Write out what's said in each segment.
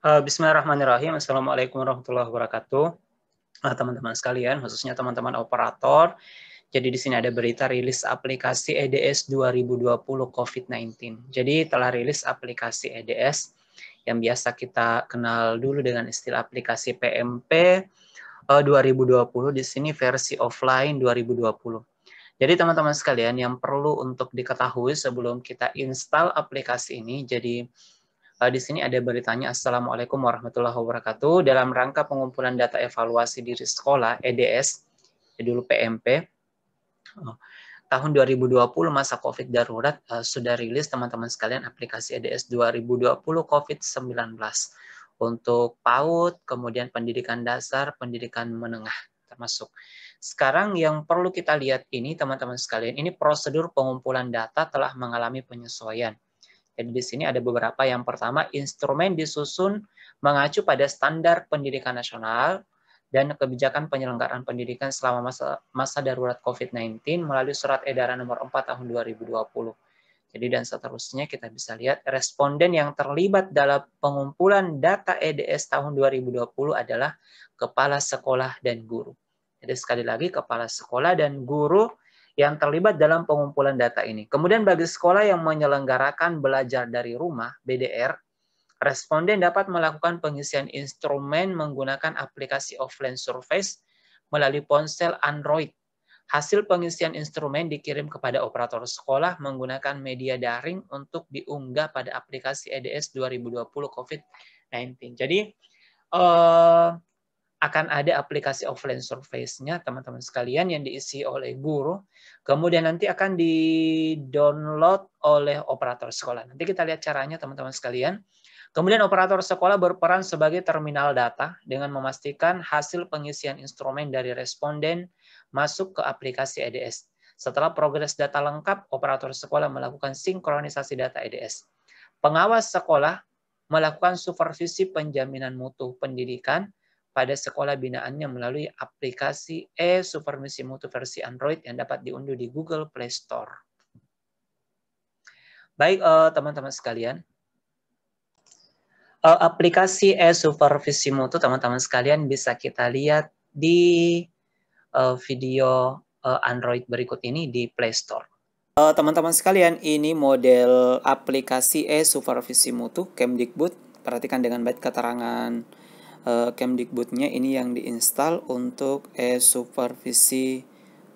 Bismillahirrahmanirrahim. Assalamualaikum warahmatullahi wabarakatuh. Teman-teman sekalian, khususnya teman-teman operator. Jadi di sini ada berita rilis aplikasi EDS 2020 COVID-19. Jadi telah rilis aplikasi EDS yang biasa kita kenal dulu dengan istilah aplikasi PMP 2020. Di sini versi offline 2020. Jadi teman-teman sekalian yang perlu untuk diketahui sebelum kita install aplikasi ini, jadi di sini ada beritanya, Assalamualaikum warahmatullahi wabarakatuh. Dalam rangka pengumpulan data evaluasi diri sekolah, EDS, dulu PMP, tahun 2020 masa COVID darurat sudah rilis teman-teman sekalian aplikasi EDS 2020 COVID-19 untuk PAUD, kemudian pendidikan dasar, pendidikan menengah termasuk. Sekarang yang perlu kita lihat ini teman-teman sekalian, ini prosedur pengumpulan data telah mengalami penyesuaian. Jadi di sini ada beberapa. Yang pertama, instrumen disusun mengacu pada standar pendidikan nasional dan kebijakan penyelenggaraan pendidikan selama masa darurat COVID-19 melalui surat edaran nomor 4 tahun 2020. Jadi dan seterusnya kita bisa lihat responden yang terlibat dalam pengumpulan data EDS tahun 2020 adalah kepala sekolah dan guru. Jadi sekali lagi kepala sekolah dan guru yang terlibat dalam pengumpulan data ini. Kemudian bagi sekolah yang menyelenggarakan belajar dari rumah, BDR, responden dapat melakukan pengisian instrumen menggunakan aplikasi offline surveys melalui ponsel Android. Hasil pengisian instrumen dikirim kepada operator sekolah menggunakan media daring untuk diunggah pada aplikasi EDS 2020 COVID-19. Jadi, akan ada aplikasi offline surveys-nya teman-teman sekalian yang diisi oleh guru, kemudian nanti akan di-download oleh operator sekolah. Nanti kita lihat caranya teman-teman sekalian. Kemudian operator sekolah berperan sebagai terminal data dengan memastikan hasil pengisian instrumen dari responden masuk ke aplikasi EDS. Setelah progres data lengkap, operator sekolah melakukan sinkronisasi data EDS. Pengawas sekolah melakukan supervisi penjaminan mutu pendidikan pada sekolah binaannya melalui aplikasi e-supervisi mutu versi Android yang dapat diunduh di Google Play Store. Baik, teman-teman sekalian. Aplikasi e-supervisi mutu, teman-teman sekalian, bisa kita lihat di video Android berikut ini di Play Store. Teman-teman sekalian, ini model aplikasi e-supervisi mutu Kemdikbud. Perhatikan dengan baik keterangan Kemdikbudnya ini yang diinstal untuk e-supervisi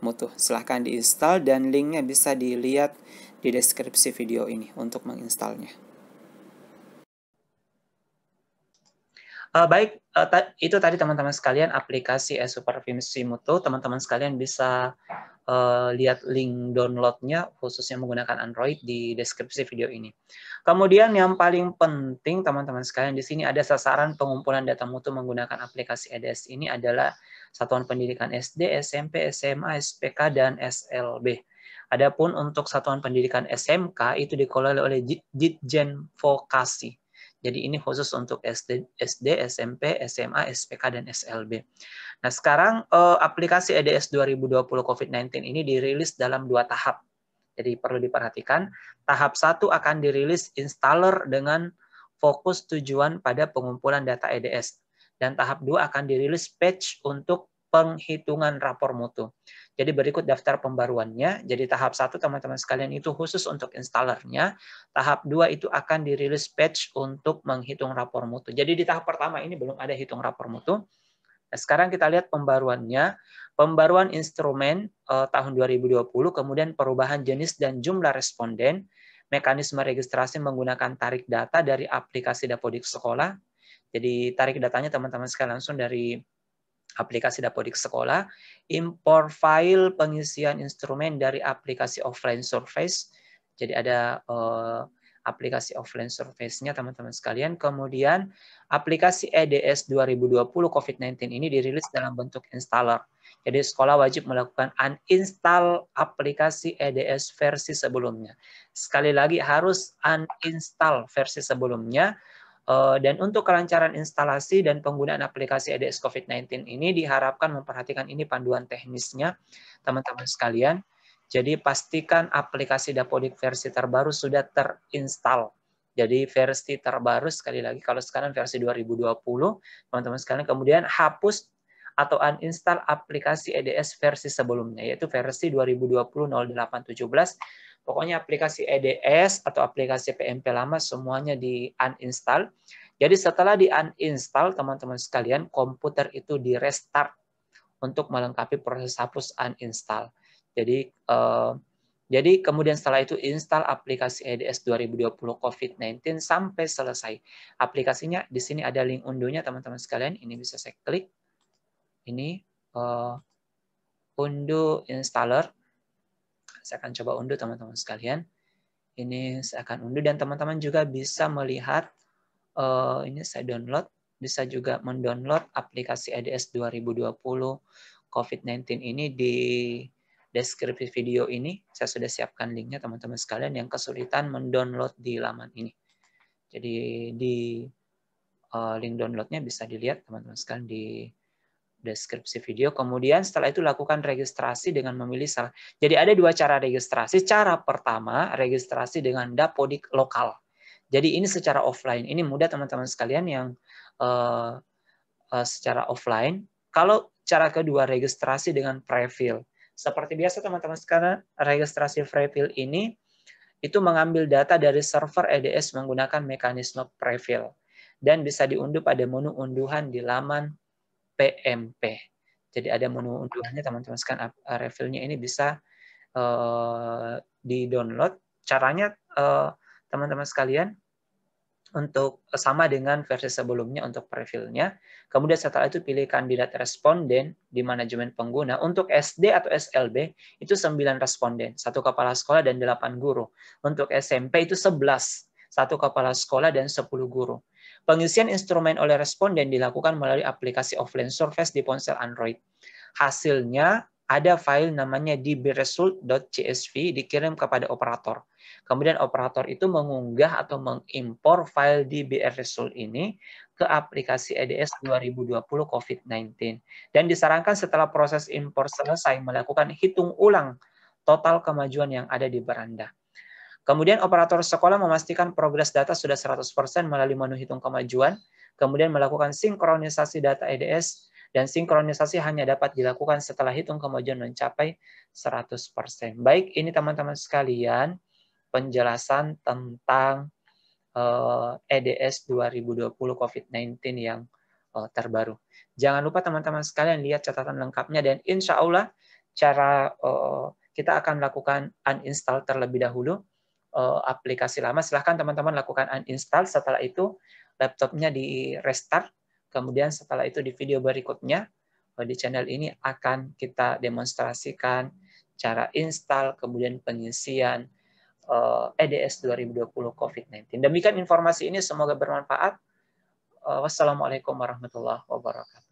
mutu. Silahkan diinstal dan linknya bisa dilihat di deskripsi video ini untuk menginstalnya. Baik, itu tadi teman-teman sekalian aplikasi e-supervisi mutu. Teman-teman sekalian bisa lihat link downloadnya khususnya menggunakan Android di deskripsi video ini. Kemudian yang paling penting teman-teman sekalian di sini ada sasaran pengumpulan data mutu menggunakan aplikasi EDS ini adalah satuan pendidikan SD, SMP, SMA, SPK, dan SLB. Adapun untuk satuan pendidikan SMK itu dikelola oleh Ditjen Vokasi. Jadi ini khusus untuk SD, SMP, SMA, SPK, dan SLB. Nah sekarang aplikasi EDS 2020 COVID-19 ini dirilis dalam 2 tahap. Jadi perlu diperhatikan, tahap 1 akan dirilis installer dengan fokus tujuan pada pengumpulan data EDS. Dan tahap 2 akan dirilis patch untuk penghitungan rapor mutu. Jadi berikut daftar pembaruannya. Jadi tahap 1 teman-teman sekalian itu khusus untuk installernya. Tahap 2 itu akan dirilis patch untuk menghitung rapor mutu. Jadi di tahap pertama ini belum ada hitung rapor mutu. Nah, sekarang kita lihat pembaruannya. Pembaruan instrumen tahun 2020, kemudian perubahan jenis dan jumlah responden, mekanisme registrasi menggunakan tarik data dari aplikasi Dapodik Sekolah. Jadi tarik datanya teman-teman sekalian langsung dari aplikasi Dapodik Sekolah, impor file pengisian instrumen dari aplikasi offline surveys. Jadi ada aplikasi offline surveys-nya teman-teman sekalian. Kemudian aplikasi EDS 2020 COVID-19 ini dirilis dalam bentuk installer. Jadi sekolah wajib melakukan uninstall aplikasi EDS versi sebelumnya. Sekali lagi harus uninstall versi sebelumnya. Dan untuk kelancaran instalasi dan penggunaan aplikasi EDS COVID-19 ini diharapkan memperhatikan ini panduan teknisnya, teman-teman sekalian. Jadi pastikan aplikasi Dapodik versi terbaru sudah terinstall. Jadi versi terbaru sekali lagi, kalau sekarang versi 2020, teman-teman sekalian, kemudian hapus atau uninstall aplikasi EDS versi sebelumnya, yaitu versi 2020-08-17. Pokoknya aplikasi EDS atau aplikasi PMP lama semuanya di uninstall. Jadi setelah di uninstall, teman-teman sekalian, komputer itu di restart untuk melengkapi proses hapus uninstall. Jadi kemudian setelah itu install aplikasi EDS 2020 COVID-19 sampai selesai. Aplikasinya di sini ada link unduhnya teman-teman sekalian. Ini bisa saya klik. Ini unduh installer. Saya akan coba unduh teman-teman sekalian. Ini saya akan unduh dan teman-teman juga bisa melihat ini saya download. Bisa juga mendownload aplikasi EDS 2020 COVID-19 ini di deskripsi video ini. Saya sudah siapkan linknya teman-teman sekalian yang kesulitan mendownload di laman ini. Jadi di link downloadnya bisa dilihat teman-teman sekalian di deskripsi video. Kemudian setelah itu lakukan registrasi dengan memilih salah. Jadi ada dua cara registrasi. Cara pertama registrasi dengan Dapodik lokal. Jadi ini secara offline. Ini mudah teman-teman sekalian yang secara offline. Kalau cara kedua registrasi dengan prefill. Seperti biasa teman-teman sekarang registrasi prefill ini itu mengambil data dari server EDS menggunakan mekanisme prefill dan bisa diunduh pada menu unduhan di laman PMP. Jadi ada menu unduhannya teman-teman sekalian. Refillnya ini bisa di-download. Caranya teman-teman sekalian untuk sama dengan versi sebelumnya untuk profilnya. Kemudian setelah itu pilih kandidat responden di manajemen pengguna. Untuk SD atau SLB itu 9 responden, 1 kepala sekolah dan 8 guru. Untuk SMP itu 11, 1 kepala sekolah dan 10 guru. Pengisian instrumen oleh responden dilakukan melalui aplikasi offline survey di ponsel Android. Hasilnya ada file namanya dbresult.csv dikirim kepada operator. Kemudian operator itu mengunggah atau mengimpor file DBR result ini ke aplikasi EDS 2020 COVID-19. Dan disarankan setelah proses impor selesai melakukan hitung ulang total kemajuan yang ada di beranda. Kemudian operator sekolah memastikan progres data sudah 100% melalui menu hitung kemajuan, kemudian melakukan sinkronisasi data EDS, dan sinkronisasi hanya dapat dilakukan setelah hitung kemajuan mencapai 100%. Baik, ini teman-teman sekalian, penjelasan tentang EDS 2020 COVID-19 yang terbaru. Jangan lupa teman-teman sekalian lihat catatan lengkapnya dan insya Allah cara kita akan lakukan uninstall terlebih dahulu aplikasi lama. Silahkan teman-teman lakukan uninstall. Setelah itu laptopnya di restart. Kemudian setelah itu di video berikutnya di channel ini akan kita demonstrasikan cara install, kemudian pengisian EDS 2020 COVID-19. Demikian informasi ini, semoga bermanfaat. Wassalamualaikum warahmatullahi wabarakatuh.